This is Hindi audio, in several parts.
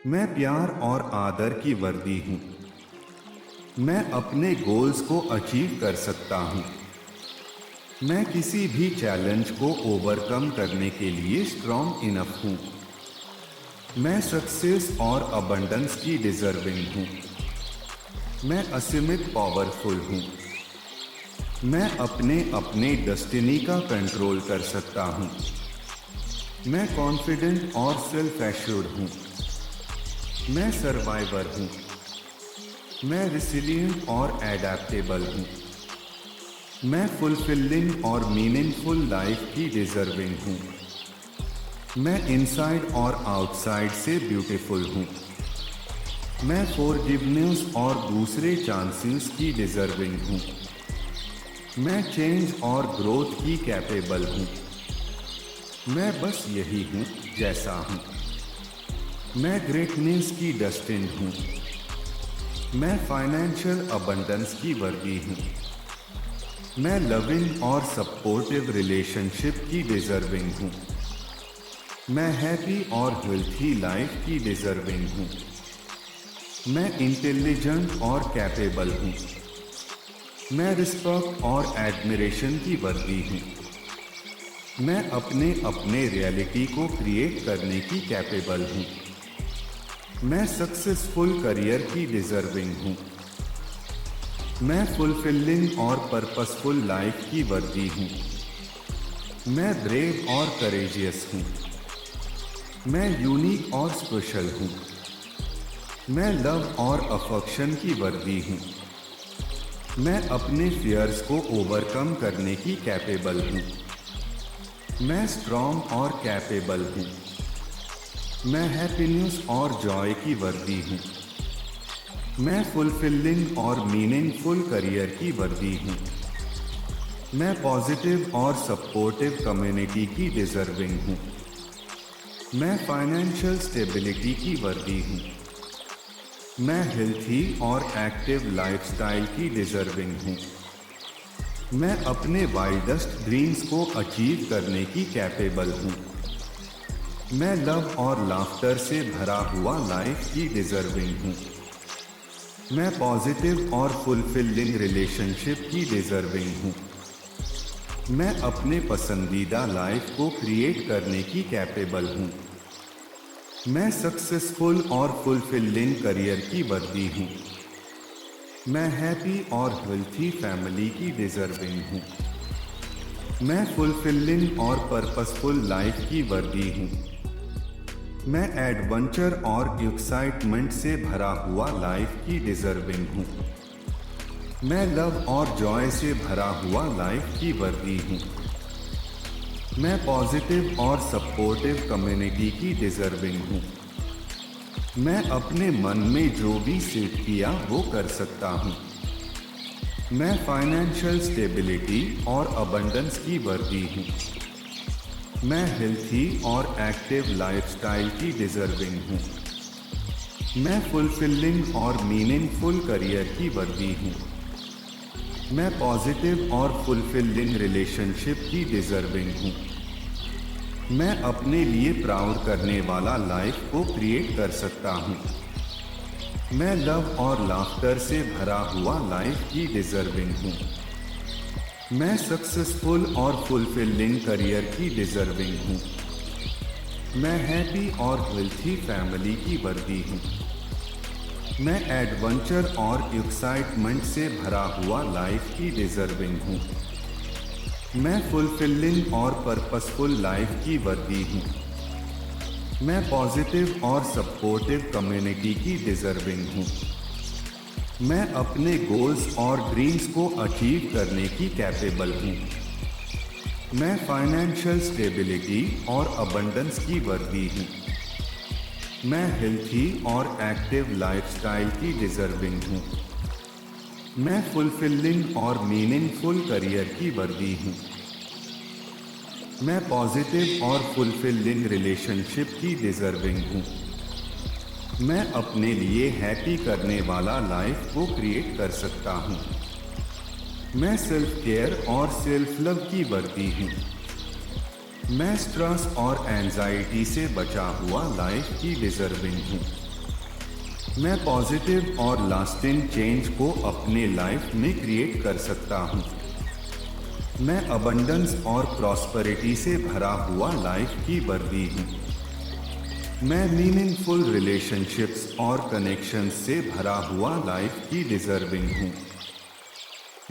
मैं प्यार और आदर की वर्दी हूँ। मैं अपने गोल्स को अचीव कर सकता हूँ। मैं किसी भी चैलेंज को ओवरकम करने के लिए स्ट्रॉन्ग इनफ हूँ। मैं सक्सेस और अबंडेंस की डिजर्विंग हूँ। मैं असीमित पावरफुल हूँ। मैं अपने अपने डेस्टिनी का कंट्रोल कर सकता हूँ। मैं कॉन्फिडेंट और सेल्फ एश्योर्ड हूँ। मैं सर्वाइवर हूँ। मैं रिसिलिएंट और एडेप्टेबल हूँ। मैं फुलफिलिंग और मीनिंगफुल लाइफ की डिजर्विंग हूँ। मैं इनसाइड और आउटसाइड से ब्यूटीफुल हूँ। मैं फॉरगिवनेस और दूसरे चांसेस की डिजर्विंग हूँ। मैं चेंज और ग्रोथ की कैपेबल हूँ। मैं बस यही हूँ जैसा हूँ। मैं ग्रेटनेस की डेस्टिन्ड हूँ। मैं फाइनेंशियल अबंडेंस की वर्दी हूँ। मैं लविंग और सपोर्टिव रिलेशनशिप की डिजर्विंग हूँ। मैं हैप्पी और हेल्थी लाइफ की डिजर्विंग हूँ। मैं इंटेलिजेंट और कैपेबल हूँ। मैं रिस्पेक्ट और एडमिरेशन की वर्दी हूँ। मैं अपने अपने रियलिटी को क्रिएट करने की कैपेबल हूँ। मैं सक्सेसफुल करियर की डिजर्विंग हूँ। मैं फुलफिलिंग और पर्पसफुल लाइफ की वर्दी हूँ। मैं ब्रेव और करेजियस हूँ। मैं यूनिक और स्पेशल हूँ। मैं लव और अफेक्शन की वर्दी हूँ। मैं अपने फियर्स को ओवरकम करने की कैपेबल हूँ। मैं स्ट्रॉन्ग और कैपेबल हूँ। मैं हैप्पीनेस और जॉय की वर्दी हूँ। मैं फुलफिलिंग और मीनिंगफुल करियर की वर्दी हूँ। मैं पॉजिटिव और सपोर्टिव कम्युनिटी की डिजर्विंग हूँ। मैं फाइनेंशियल स्टेबिलिटी की वर्दी हूँ। मैं हेल्थी और एक्टिव लाइफस्टाइल की डिजर्विंग हूँ। मैं अपने वाइल्डेस्ट ड्रीम्स को अचीव करने की कैपेबल हूँ। मैं लव और लाफ्टर से भरा हुआ लाइफ की डिजर्विंग हूँ। मैं पॉजिटिव और फुलफिलिंग रिलेशनशिप की डिजर्विंग हूँ। मैं अपने पसंदीदा लाइफ को क्रिएट करने की कैपेबल हूँ। मैं सक्सेसफुल और फुलफिलिंग करियर की वर्दी हूँ। मैं हैप्पी और हेल्थी फैमिली की डिजर्विंग हूँ। मैं फुलफिलिंग और पर्पसफुल लाइफ की वर्दी हूँ। मैं एडवेंचर और एक्साइटमेंट से भरा हुआ लाइफ की डिजर्विंग हूँ। मैं लव और जॉय से भरा हुआ लाइफ की वर्दी हूँ। मैं पॉजिटिव और सपोर्टिव कम्युनिटी की डिजर्विंग हूँ। मैं अपने मन में जो भी सेट किया वो कर सकता हूँ। मैं फाइनेंशियल स्टेबिलिटी और अबंडेंस की वर्दी हूँ। मैं हेल्थी और एक्टिव लाइफस्टाइल की डिजर्विंग हूँ। मैं फुलफिलिंग और मीनिंगफुल करियर की वर्दी हूँ। मैं पॉजिटिव और फुलफिलिंग रिलेशनशिप की डिजर्विंग हूँ। मैं अपने लिए प्राउड करने वाला लाइफ को क्रिएट कर सकता हूँ। मैं लव और लाफ्टर से भरा हुआ लाइफ की डिजर्विंग हूँ। मैं सक्सेसफुल और फुलफिलिंग करियर की डिजर्विंग हूँ। मैं हैप्पी और हेल्थी फैमिली की वर्दी हूँ। मैं एडवेंचर और एक्साइटमेंट से भरा हुआ लाइफ की डिजर्विंग हूँ। मैं फुलफिलिंग और पर्पसफुल लाइफ की वर्दी हूँ। मैं पॉजिटिव और सपोर्टिव कम्युनिटी की डिजर्विंग हूँ। मैं अपने गोल्स और ड्रीम्स को अचीव करने की कैपेबल हूँ। मैं फाइनेंशियल स्टेबिलिटी और अबंडेंस की वर्दी हूँ। मैं हेल्थी और एक्टिव लाइफस्टाइल की डिजर्विंग हूँ। मैं फुलफिलिंग और मीनिंगफुल करियर की वर्दी हूँ। मैं पॉजिटिव और फुलफिलिंग रिलेशनशिप की डिजर्विंग हूँ। मैं अपने लिए हैप्पी करने वाला लाइफ को क्रिएट कर सकता हूँ। मैं सेल्फ केयर और सेल्फ लव की वर्दी हूँ। मैं स्ट्रेस और एंजाइटी से बचा हुआ लाइफ की डिजर्विंग हूँ। मैं पॉजिटिव और लास्टिंग चेंज को अपने लाइफ में क्रिएट कर सकता हूँ। मैं अबंडेंस और प्रॉस्पेरिटी से भरा हुआ लाइफ की वर्दी हूँ। मैं मीनिंगफुल रिलेशनशिप्स और कनेक्शंस से भरा हुआ लाइफ की डिजर्विंग हूँ।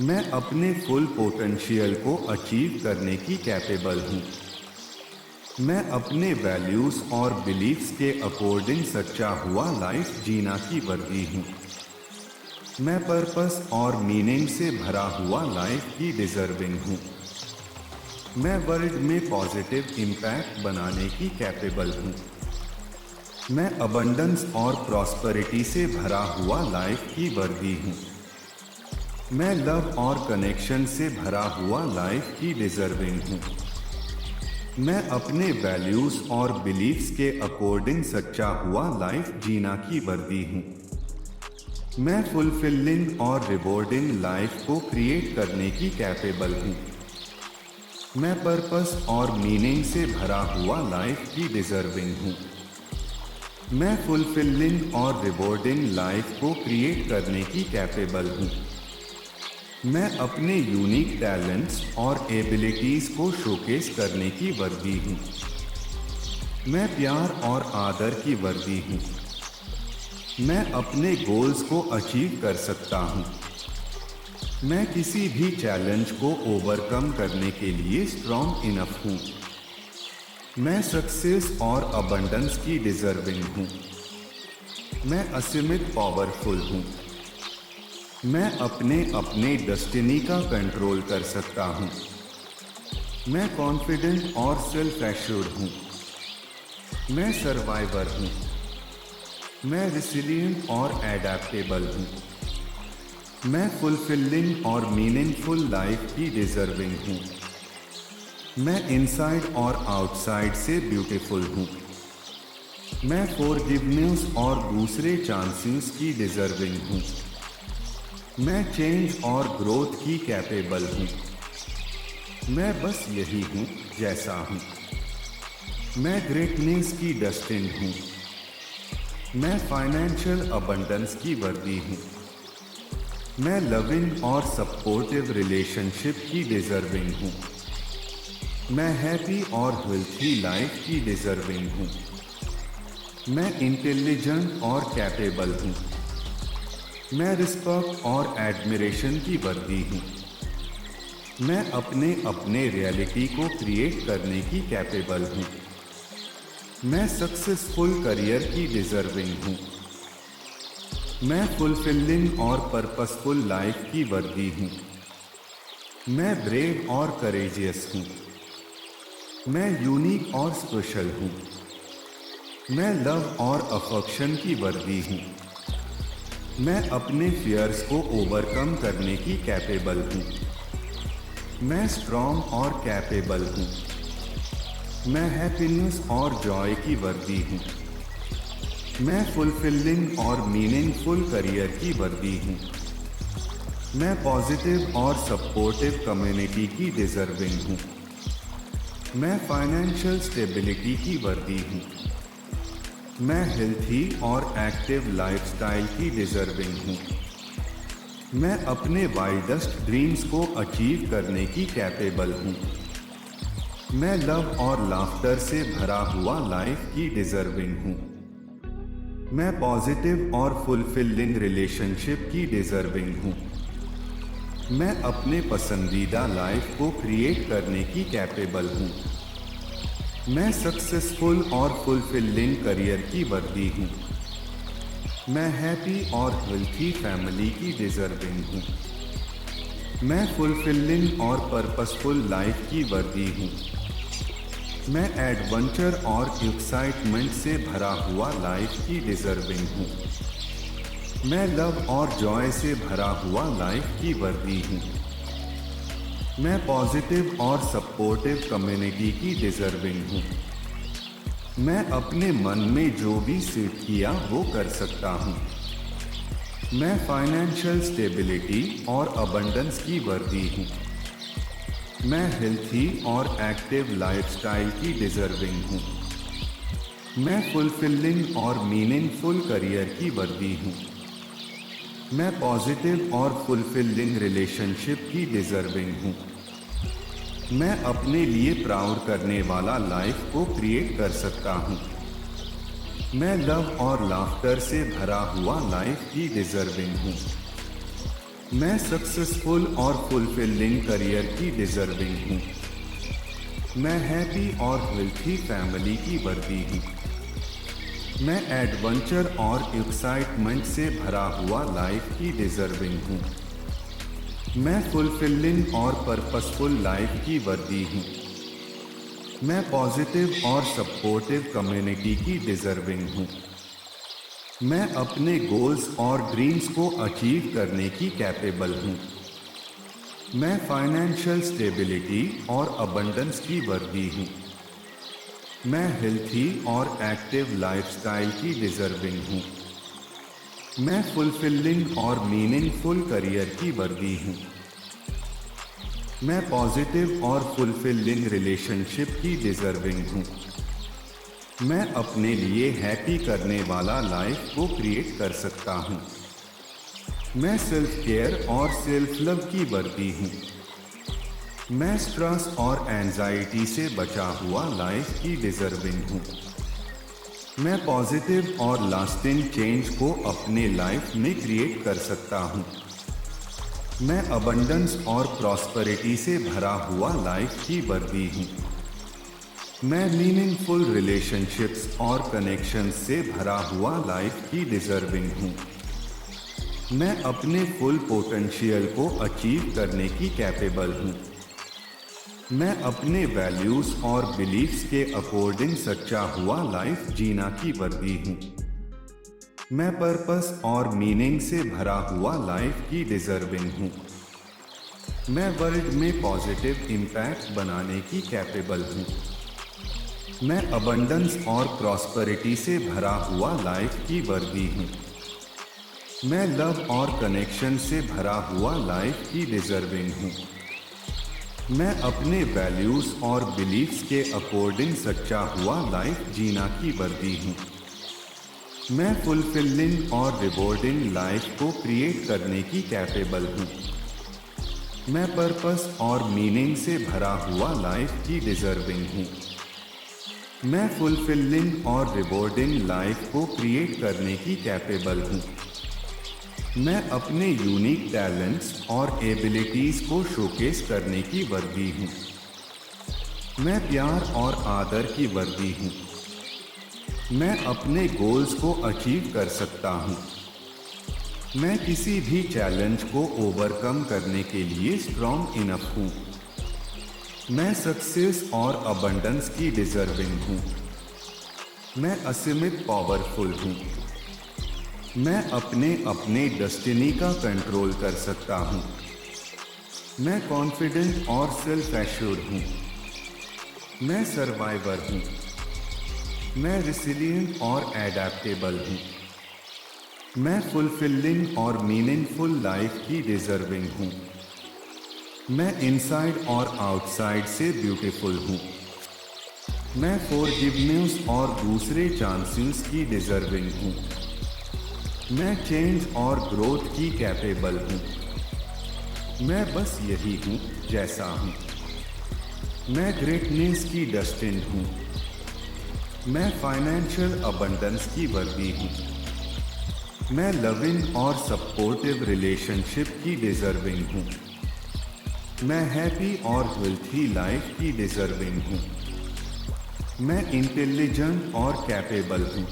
मैं अपने फुल पोटेंशियल को अचीव करने की कैपेबल हूँ। मैं अपने वैल्यूज और बिलीफ्स के अकॉर्डिंग सच्चा हुआ लाइफ जीना की वर्दी हूँ। मैं पर्पस और मीनिंग से भरा हुआ लाइफ की डिजर्विंग हूँ। मैं वर्ल्ड में पॉजिटिव इम्पैक्ट बनाने की कैपेबल हूँ। मैं अबंडेंस और प्रॉस्पेरिटी से भरा हुआ लाइफ की वर्दी हूँ। मैं लव और कनेक्शन से भरा हुआ लाइफ की डिजर्विंग हूँ। मैं अपने वैल्यूज और बिलीफ्स के अकॉर्डिंग सच्चा हुआ लाइफ जीना की वर्दी हूँ। मैं फुलफिलिंग और रिवॉर्डिंग लाइफ को क्रिएट करने की कैपेबल हूँ। मैं पर्पस और मीनिंग से भरा हुआ लाइफ की डिजर्विंग हूँ। मैं फुलफिलिंग और रिवॉर्डिंग लाइफ को क्रिएट करने की कैपेबल हूँ। मैं अपने यूनिक टैलेंट्स और एबिलिटीज को शोकेस करने की वर्दी हूँ। मैं प्यार और आदर की वर्दी हूँ। मैं अपने गोल्स को अचीव कर सकता हूँ। मैं किसी भी चैलेंज को ओवरकम करने के लिए स्ट्रॉन्ग इनफ हूँ। मैं सक्सेस और अबंडेंस की डिजर्विंग हूँ। मैं असीमित पावरफुल हूँ। मैं अपने डेस्टिनी का कंट्रोल कर सकता हूँ। मैं कॉन्फिडेंट और सेल्फ एश्योर्ड हूँ। मैं सर्वाइवर हूँ। मैं रिसिलिएंट और एडेप्टेबल हूँ। मैं फुलफिलिंग और मीनिंगफुल लाइफ की डिजर्विंग हूँ। मैं इनसाइड और आउटसाइड से ब्यूटीफुल हूँ। मैं फॉरगिवनेस और दूसरे चांसेस की डिजर्विंग हूँ। मैं चेंज और ग्रोथ की कैपेबल हूँ। मैं बस यही हूँ जैसा हूँ। मैं ग्रेटनेस की डेस्टिन्ड हूँ। मैं फाइनेंशियल अबंडेंस की वर्दी हूँ। मैं लविंग और सपोर्टिव रिलेशनशिप की डिजर्विंग हूँ। मैं हैप्पी और हेल्थी लाइफ की डिजर्विंग हूँ। मैं इंटेलिजेंट और कैपेबल हूँ। मैं रिस्पेक्ट और एडमिरेशन की वर्दी हूँ। मैं अपने रियलिटी को क्रिएट करने की कैपेबल हूँ। मैं सक्सेसफुल करियर की डिजर्विंग हूँ। मैं फुलफिलिंग और पर्पसफुल लाइफ की वर्दी हूँ। मैं ब्रेव और करेजियस हूँ। मैं यूनिक और स्पेशल हूँ। मैं लव और अफेक्शन की वर्दी हूँ। मैं अपने फियर्स को ओवरकम करने की कैपेबल हूँ। मैं स्ट्रॉन्ग और कैपेबल हूँ। मैं हैप्पीनेस और जॉय की वर्दी हूँ। मैं फुलफिलिंग और मीनिंगफुल करियर की वर्दी हूँ। मैं पॉजिटिव और सपोर्टिव कम्युनिटी की डिजर्विंग हूँ। मैं फाइनेंशियल स्टेबिलिटी की वर्दी हूँ। मैं हेल्थी और एक्टिव लाइफस्टाइल की डिजर्विंग हूँ। मैं अपने वाइडेस्ट ड्रीम्स को अचीव करने की कैपेबल हूँ। मैं लव और लाफ्टर से भरा हुआ लाइफ की डिजर्विंग हूँ। मैं पॉजिटिव और फुलफिलिंग रिलेशनशिप की डिजर्विंग हूँ। मैं अपने पसंदीदा लाइफ को क्रिएट करने की कैपेबल हूँ। मैं सक्सेसफुल और फुलफिलिंग करियर की वर्दी हूँ। मैं हैप्पी और हेल्थी फैमिली की डिजर्विंग हूँ। मैं फुलफिलिंग और पर्पसफुल लाइफ की वर्दी हूँ। मैं एडवेंचर और एक्साइटमेंट से भरा हुआ लाइफ की डिजर्विंग हूँ। मैं लव और जॉय से भरा हुआ लाइफ की वर्दी हूँ। मैं पॉजिटिव और सपोर्टिव कम्युनिटी की डिजर्विंग हूँ। मैं अपने मन में जो भी सेट किया वो कर सकता हूँ। मैं फाइनेंशियल स्टेबिलिटी और अबंडेंस की वर्दी हूँ। मैं हेल्थी और एक्टिव लाइफस्टाइल की डिजर्विंग हूँ। मैं फुलफिलिंग और मीनिंगफुल करियर की वर्दी हूँ। मैं पॉजिटिव और फुलफिलिंग रिलेशनशिप की डिजर्विंग हूँ। मैं अपने लिए प्राउड करने वाला लाइफ को क्रिएट कर सकता हूँ। मैं लव और लाफ्टर से भरा हुआ लाइफ की डिजर्विंग हूँ। मैं सक्सेसफुल और फुलफिलिंग करियर की डिजर्विंग हूँ। मैं हैप्पी और हेल्थी फैमिली की वर्दी हूँ। मैं एडवेंचर और एक्साइटमेंट से भरा हुआ लाइफ की डिजर्विंग हूँ। मैं फुलफिलिंग और पर्पसफुल लाइफ की वर्दी हूँ। मैं पॉजिटिव और सपोर्टिव कम्युनिटी की डिजर्विंग हूँ। मैं अपने गोल्स और ड्रीम्स को अचीव करने की कैपेबल हूँ। मैं फाइनेंशियल स्टेबिलिटी और अबंडेंस की वर्दी हूँ। मैं हेल्थी और एक्टिव लाइफस्टाइल की डिजर्विंग हूँ। मैं फुलफिलिंग और मीनिंगफुल करियर की वर्दी हूँ। मैं पॉजिटिव और फुलफिलिंग रिलेशनशिप की डिजर्विंग हूँ। मैं अपने लिए हैप्पी करने वाला लाइफ को क्रिएट कर सकता हूँ। मैं सेल्फ केयर और सेल्फ लव की वर्दी हूँ। मैं स्ट्रेस और एंजाइटी से बचा हुआ लाइफ की डिजर्विंग हूँ। मैं पॉजिटिव और लास्टिंग चेंज को अपने लाइफ में क्रिएट कर सकता हूँ। मैं अबंडेंस और प्रॉस्पेरिटी से भरा हुआ लाइफ की वर्दी हूँ। मैं मीनिंगफुल रिलेशनशिप्स और कनेक्शंस से भरा हुआ लाइफ की डिजर्विंग हूँ। मैं अपने फुल पोटेंशियल को अचीव करने की कैपेबल हूँ। मैं अपने वैल्यूज और बिलीफ्स के अकॉर्डिंग सच्चा हुआ लाइफ जीना की वर्दी हूँ। मैं पर्पस और मीनिंग से भरा हुआ लाइफ की डिजर्विंग हूँ। मैं वर्ल्ड में पॉजिटिव इम्पैक्ट बनाने की कैपेबल हूँ। मैं अबंडेंस और प्रॉस्पेरिटी से भरा हुआ लाइफ की वर्दी हूँ। मैं लव और कनेक्शन से भरा हुआ लाइफ की डिजर्विंग हूँ। मैं अपने वैल्यूज और बिलीफ्स के अकॉर्डिंग सच्चा हुआ लाइफ जीना की वर्दी हूँ। मैं फुलफिलिंग और रिवॉर्डिंग लाइफ को क्रिएट करने की कैपेबल हूँ। मैं पर्पस और मीनिंग से भरा हुआ लाइफ की डिजर्विंग हूँ। मैं फुलफिलिंग और रिवॉर्डिंग लाइफ को क्रिएट करने की कैपेबल हूँ। मैं अपने यूनिक टैलेंट्स और एबिलिटीज को शोकेस करने की वर्दी हूँ। मैं प्यार और आदर की वर्दी हूँ। मैं अपने गोल्स को अचीव कर सकता हूँ। मैं किसी भी चैलेंज को ओवरकम करने के लिए स्ट्रॉन्ग इनफ हूँ। मैं सक्सेस और अबंडेंस की डिजर्विंग हूँ। मैं असीमित पावरफुल हूँ। मैं अपने डेस्टिनी का कंट्रोल कर सकता हूँ। मैं कॉन्फिडेंट और सेल्फ एश्योर्ड हूँ। मैं सर्वाइवर हूँ। मैं रिसिलिएंट और एडेप्टेबल हूँ। मैं फुलफिलिंग और मीनिंगफुल लाइफ की डिजर्विंग हूँ। मैं इनसाइड और आउटसाइड से ब्यूटीफुल हूँ। मैं फॉरगिवनेस और दूसरे चांसेस की डिजर्विंग हूँ। मैं चेंज और ग्रोथ की कैपेबल हूँ। मैं बस यही हूँ जैसा हूँ। मैं ग्रेटनेस की डेस्टिन्ड हूँ। मैं फाइनेंशियल अबंडेंस की वर्दी हूँ। मैं लविंग और सपोर्टिव रिलेशनशिप की डिजर्विंग हूँ। मैं हैप्पी और हेल्थी लाइफ की डिजर्विंग हूँ। मैं इंटेलिजेंट और कैपेबल हूँ।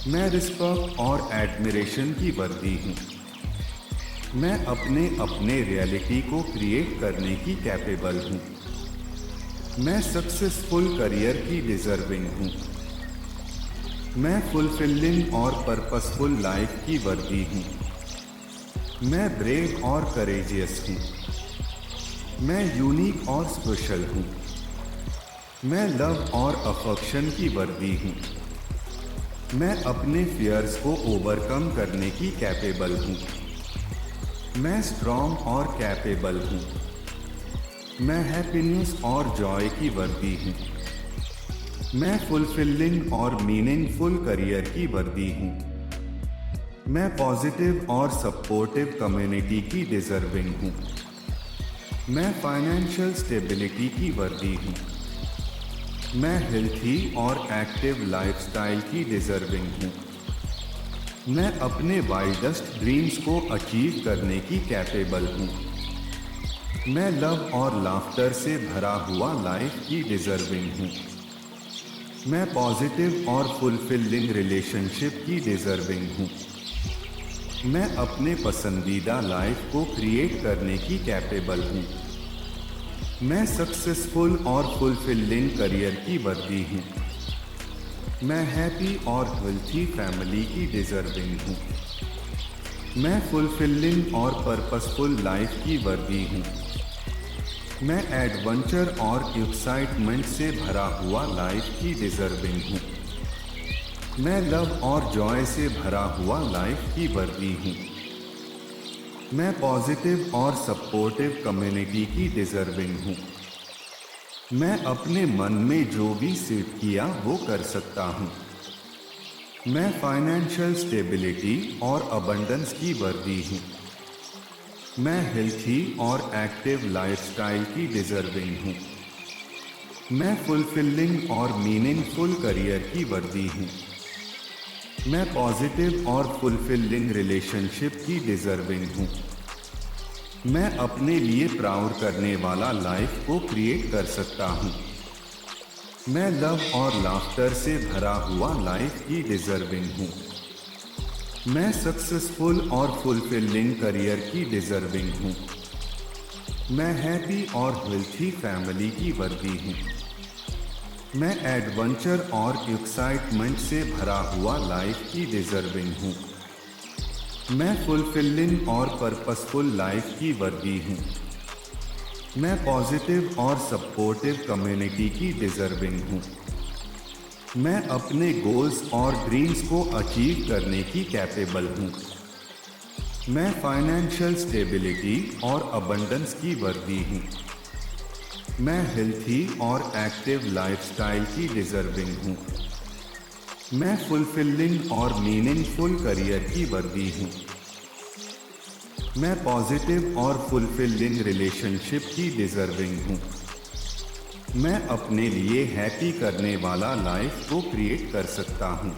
मैं रिस्पेक्ट और एडमिरेशन की वर्दी हूँ। मैं अपने रियलिटी को क्रिएट करने की कैपेबल हूँ। मैं सक्सेसफुल करियर की डिजर्विंग हूँ। मैं फुलफिलिंग और पर्पसफुल लाइफ की वर्दी हूँ। मैं ब्रेव और करेजियस हूँ। मैं यूनिक और स्पेशल हूँ। मैं लव और अफेक्शन की वर्दी हूँ। मैं अपने फियर्स को ओवरकम करने की कैपेबल हूँ। मैं स्ट्रॉन्ग और कैपेबल हूँ। मैं हैप्पीनेस और जॉय की वर्दी हूँ। मैं फुलफिलिंग और मीनिंगफुल करियर की वर्दी हूँ। मैं पॉजिटिव और सपोर्टिव कम्युनिटी की डिजर्विंग हूँ। मैं फाइनेंशियल स्टेबिलिटी की वर्दी हूँ। मैं हेल्थी और एक्टिव लाइफस्टाइल की डिजर्विंग हूँ। मैं अपने वाइडेस्ट ड्रीम्स को अचीव करने की कैपेबल हूँ। मैं लव और लाफ्टर से भरा हुआ लाइफ की डिजर्विंग हूँ। मैं पॉजिटिव और फुलफिलिंग रिलेशनशिप की डिजर्विंग हूँ। मैं अपने पसंदीदा लाइफ को क्रिएट करने की कैपेबल हूँ। मैं सक्सेसफुल और फुलफिलिंग करियर की वर्दी हूँ। मैं हैप्पी और हेल्थी फैमिली की डिजर्विंग हूँ। मैं फुलफिलिंग और पर्पसफुल लाइफ की वर्दी हूँ। मैं एडवेंचर और एक्साइटमेंट से भरा हुआ लाइफ की डिजर्विंग हूँ। मैं लव और जॉय से भरा हुआ लाइफ की वर्दी हूँ। मैं पॉजिटिव और सपोर्टिव कम्युनिटी की डिजर्विंग हूँ। मैं अपने मन में जो भी सेट किया वो कर सकता हूँ। मैं फाइनेंशियल स्टेबिलिटी और अबंडेंस की वर्दी हूँ। मैं हेल्थी और एक्टिव लाइफस्टाइल की डिजर्विंग हूँ। मैं फुलफिलिंग और मीनिंगफुल करियर की वर्दी हूँ। मैं पॉजिटिव और फुलफिलिंग रिलेशनशिप की डिजर्विंग हूँ। मैं अपने लिए प्राउड करने वाला लाइफ को क्रिएट कर सकता हूँ। मैं लव और लाफ्टर से भरा हुआ लाइफ की डिजर्विंग हूँ। मैं सक्सेसफुल और फुलफिलिंग करियर की डिजर्विंग हूँ। मैं हैप्पी और हेल्थी फैमिली की वर्दी हूँ। मैं एडवेंचर और एक्साइटमेंट से भरा हुआ लाइफ की डिजर्विंग हूँ। मैं फुलफिलिंग और पर्पसफुल लाइफ की वर्दी हूँ। मैं पॉजिटिव और सपोर्टिव कम्युनिटी की डिजर्विंग हूँ। मैं अपने गोल्स और ड्रीम्स को अचीव करने की कैपेबल हूँ। मैं फाइनेंशियल स्टेबिलिटी और अबंडेंस की वर्दी हूँ। मैं हेल्थी और एक्टिव लाइफस्टाइल की डिजर्विंग हूँ। मैं फुलफिलिंग और मीनिंगफुल करियर की वर्दी हूँ। मैं पॉजिटिव और फुलफिलिंग रिलेशनशिप की डिजर्विंग हूँ। मैं अपने लिए हैप्पी करने वाला लाइफ को क्रिएट कर सकता हूँ।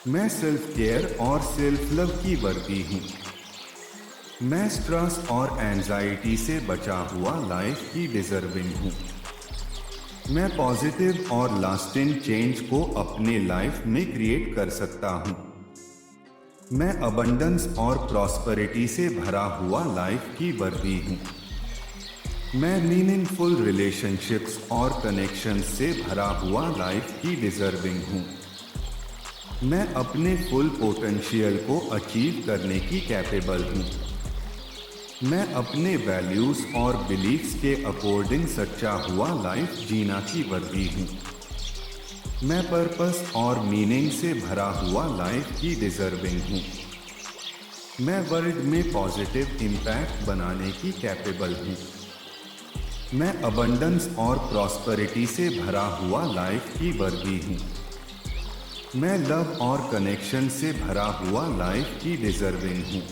मैं सेल्फ केयर और सेल्फ लव की वर्दी हूँ। मैं स्ट्रेस और एंजाइटी से बचा हुआ लाइफ की डिजर्विंग हूँ। मैं पॉजिटिव और लास्टिंग चेंज को अपने लाइफ में क्रिएट कर सकता हूँ। मैं अबंडेंस और प्रॉस्पेरिटी से भरा हुआ लाइफ की वर्दी हूँ। मैं मीनिंगफुल रिलेशनशिप्स और कनेक्शंस से भरा हुआ लाइफ की डिजर्विंग हूँ। मैं अपने फुल पोटेंशियल को अचीव करने की कैपेबल हूँ। मैं अपने वैल्यूज और बिलीफ्स के अकॉर्डिंग सच्चा हुआ लाइफ जीना की वर्दी हूँ। मैं पर्पस और मीनिंग से भरा हुआ लाइफ की डिजर्विंग हूँ। मैं वर्ल्ड में पॉजिटिव इम्पैक्ट बनाने की कैपेबल हूँ। मैं अबंडेंस और प्रॉस्पेरिटी से भरा हुआ लाइफ की वर्दी हूँ। मैं लव और कनेक्शन से भरा हुआ लाइफ की डिजर्विंग हूँ।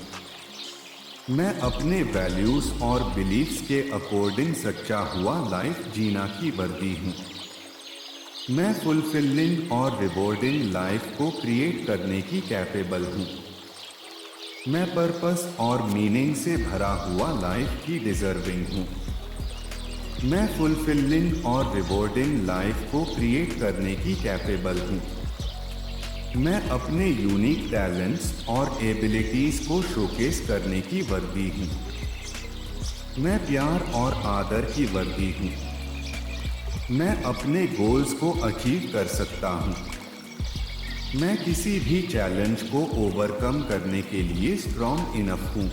मैं अपने वैल्यूज और बिलीफ्स के अकॉर्डिंग सच्चा हुआ लाइफ जीना की वर्दी हूँ। मैं फुलफिलिंग और रिवॉर्डिंग लाइफ को क्रिएट करने की कैपेबल हूँ। मैं पर्पस और मीनिंग से भरा हुआ लाइफ की डिजर्विंग हूँ। मैं फुलफिलिंग और रिवॉर्डिंग लाइफ को क्रिएट करने की कैपेबल हूँ। मैं अपने यूनिक टैलेंट्स और एबिलिटीज को शोकेस करने की वर्दी हूँ। मैं प्यार और आदर की वर्दी हूँ। मैं अपने गोल्स को अचीव कर सकता हूँ। मैं किसी भी चैलेंज को ओवरकम करने के लिए स्ट्रॉन्ग इनफ हूँ।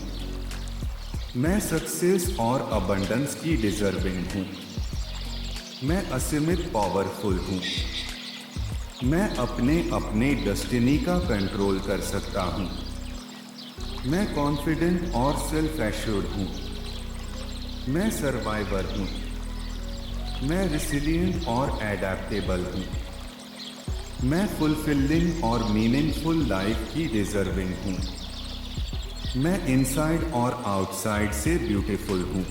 मैं सक्सेस और अबंडेंस की डिजर्विंग हूँ। मैं असीमित पावरफुल हूँ। मैं अपने डेस्टिनी का कंट्रोल कर सकता हूँ। मैं कॉन्फिडेंट और सेल्फ एश्योर्ड हूँ। मैं सर्वाइवर हूँ। मैं रिसिलिएंट और एडेप्टेबल हूँ। मैं फुलफिलिंग और मीनिंगफुल लाइफ की डिजर्विंग हूँ। मैं इनसाइड और आउटसाइड से ब्यूटीफुल हूँ।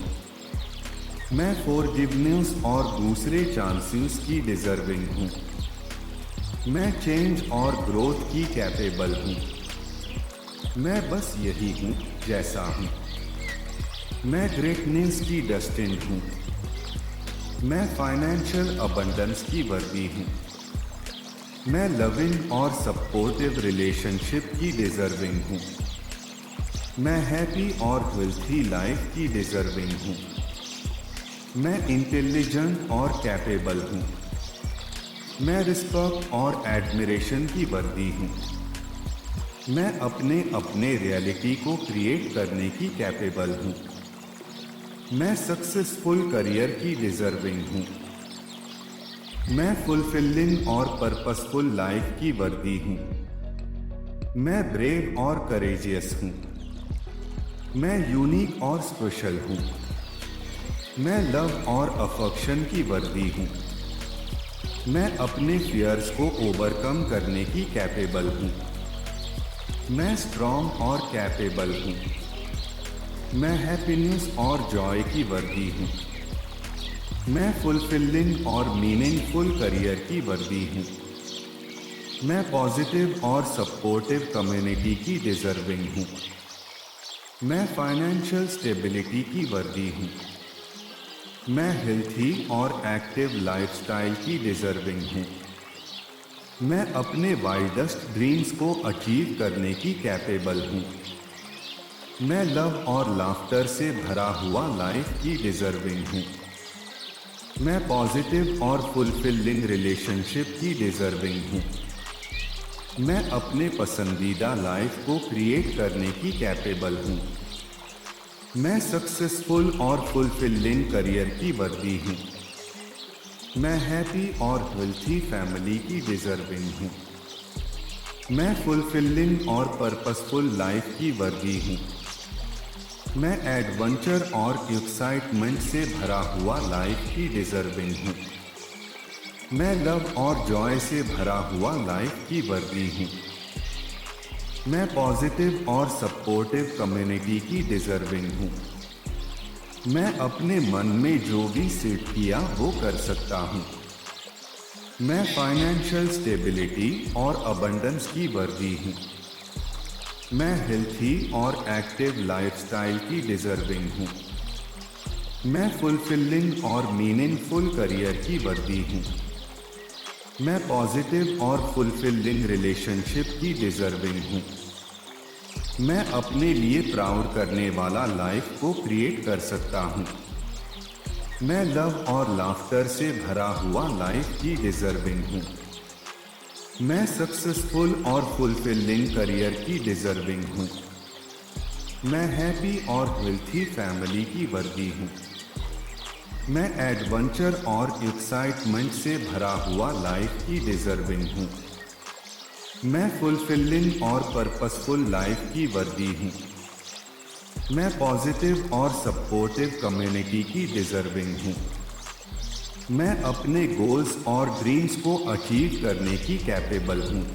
मैं फॉरगिवनेस और दूसरे चांसेस की डिजर्विंग हूँ। मैं चेंज और ग्रोथ की कैपेबल हूँ। मैं बस यही हूँ जैसा हूँ। मैं ग्रेटनेस की डेस्टिन्ड हूँ। मैं फाइनेंशियल अबंडेंस की वर्दी हूँ। मैं लविंग और सपोर्टिव रिलेशनशिप की डिजर्विंग हूँ। मैं हैप्पी और हेल्थी लाइफ की डिजर्विंग हूँ। मैं इंटेलिजेंट और कैपेबल हूँ। मैं रिस्पेक्ट और एडमिरेशन की वर्दी हूँ। मैं अपने अपने रियलिटी को क्रिएट करने की कैपेबल हूँ। मैं सक्सेसफुल करियर की डिजर्विंग हूँ। मैं फुलफिलिंग और पर्पसफुल लाइफ की वर्दी हूँ। मैं ब्रेव और करेजियस हूँ। मैं यूनिक और स्पेशल हूँ। मैं लव और अफेक्शन की वर्दी हूँ। मैं अपने फियर्स को ओवरकम करने की कैपेबल हूँ। मैं स्ट्रॉन्ग और कैपेबल हूँ। मैं हैप्पीनेस और जॉय की वर्दी हूँ। मैं फुलफिलिंग और मीनिंगफुल करियर की वर्दी हूँ। मैं पॉजिटिव और सपोर्टिव कम्युनिटी की डिजर्विंग हूँ। मैं फाइनेंशियल स्टेबिलिटी की वर्दी हूँ। मैं हेल्थी और एक्टिव लाइफस्टाइल की डिजर्विंग हूँ। मैं अपने वाइल्डेस्ट ड्रीम्स को अचीव करने की कैपेबल हूँ। मैं लव और लाफ्टर से भरा हुआ लाइफ की डिजर्विंग हूँ। मैं पॉजिटिव और फुलफिलिंग रिलेशनशिप की डिजर्विंग हूँ। मैं अपने पसंदीदा लाइफ को क्रिएट करने की कैपेबल हूँ। मैं सक्सेसफुल और फुलफिलिंग करियर की वर्दी हूँ। मैं हैप्पी और हेल्थी फैमिली की डिजर्विंग हूँ। मैं फुलफिलिंग और पर्पसफुल लाइफ की वर्दी हूँ। मैं एडवेंचर और एक्साइटमेंट से भरा हुआ लाइफ की डिजर्विंग हूँ। मैं लव और जॉय से भरा हुआ लाइफ की वर्दी हूँ। मैं पॉजिटिव और सपोर्टिव कम्युनिटी की डिजर्विंग हूँ। मैं अपने मन में जो भी सेट किया वो कर सकता हूँ। मैं फाइनेंशियल स्टेबिलिटी और अबंडेंस की वर्दी हूँ। मैं हेल्थी और एक्टिव लाइफस्टाइल की डिजर्विंग हूँ। मैं फुलफिलिंग और मीनिंगफुल करियर की वर्दी हूँ। मैं पॉजिटिव और फुलफिलिंग रिलेशनशिप की डिजर्विंग हूँ। मैं अपने लिए प्राउड करने वाला लाइफ को क्रिएट कर सकता हूँ। मैं लव और लाफ्टर से भरा हुआ लाइफ की डिजर्विंग हूँ। मैं सक्सेसफुल और फुलफिलिंग करियर की डिजर्विंग हूँ। मैं हैप्पी और हेल्थी फैमिली की वर्दी हूँ। मैं एडवेंचर और एक्साइटमेंट से भरा हुआ लाइफ की डिजर्विंग हूँ। मैं फुलफिलिंग और पर्पसफुल लाइफ की वर्दी हूँ। मैं पॉजिटिव और सपोर्टिव कम्युनिटी की डिजर्विंग हूँ। मैं अपने गोल्स और ड्रीम्स को अचीव करने की कैपेबल हूँ।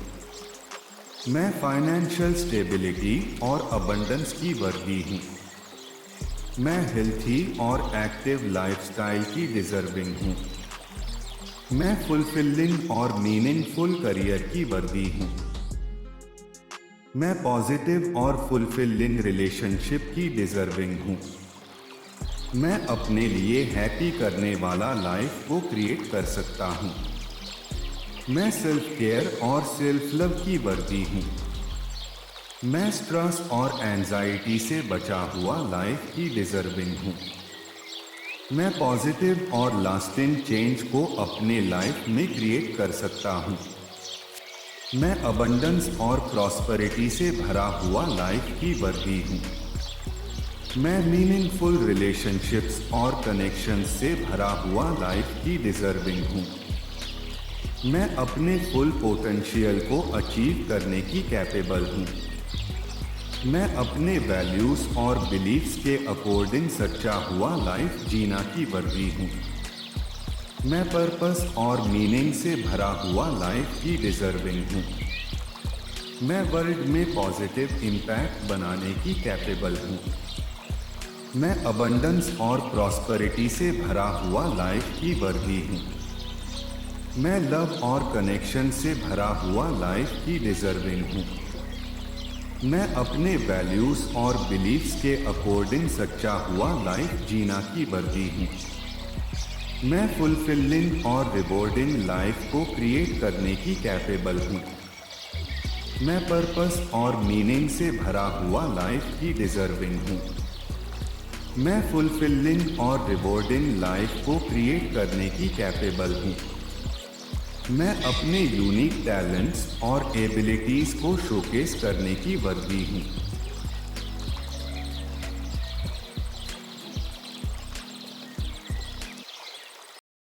मैं फाइनेंशियल स्टेबिलिटी और अबंडेंस की वर्दी हूँ। मैं हेल्थी और एक्टिव लाइफस्टाइल की डिजर्विंग हूँ। मैं फुलफिलिंग और मीनिंगफुल करियर की वर्दी हूँ। मैं पॉजिटिव और फुलफिलिंग रिलेशनशिप की डिजर्विंग हूँ। मैं अपने लिए हैप्पी करने वाला लाइफ को क्रिएट कर सकता हूँ। मैं सेल्फ केयर और सेल्फ लव की वर्दी हूँ। मैं स्ट्रेस और एंजाइटी से बचा हुआ लाइफ की डिजर्विंग हूँ। मैं पॉजिटिव और लास्टिंग चेंज को अपने लाइफ में क्रिएट कर सकता हूँ। मैं अबंडेंस और प्रॉस्पेरिटी से भरा हुआ लाइफ की वर्दी हूँ। मैं मीनिंगफुल रिलेशनशिप्स और कनेक्शंस से भरा हुआ लाइफ की डिजर्विंग हूँ। मैं अपने फुल पोटेंशियल को अचीव करने की कैपेबल हूँ। मैं अपने वैल्यूज और बिलीफ्स के अकॉर्डिंग सच्चा हुआ लाइफ जीना की वर्दी हूँ। मैं पर्पस और मीनिंग से भरा हुआ लाइफ की डिजर्विंग हूँ। मैं वर्ल्ड में पॉजिटिव इम्पैक्ट बनाने की कैपेबल हूँ। मैं अबंडेंस और प्रॉस्पेरिटी से भरा हुआ लाइफ की वर्दी हूँ। मैं लव और कनेक्शन से भरा हुआ लाइफ की डिजर्विंग हूँ। मैं अपने वैल्यूज और बिलीफ्स के अकॉर्डिंग सच्चा हुआ लाइफ जीना की वर्दी हूँ। मैं फुलफिलिंग और रिवॉर्डिंग लाइफ को क्रिएट करने की कैपेबल हूँ। मैं पर्पस और मीनिंग से भरा हुआ लाइफ की डिजर्विंग हूँ। मैं फुलफिलिंग और रिवॉर्डिंग लाइफ को क्रिएट करने की कैपेबल हूँ। मैं अपने यूनिक टैलेंट्स और एबिलिटीज को शोकेस करने की वर्दी हूँ।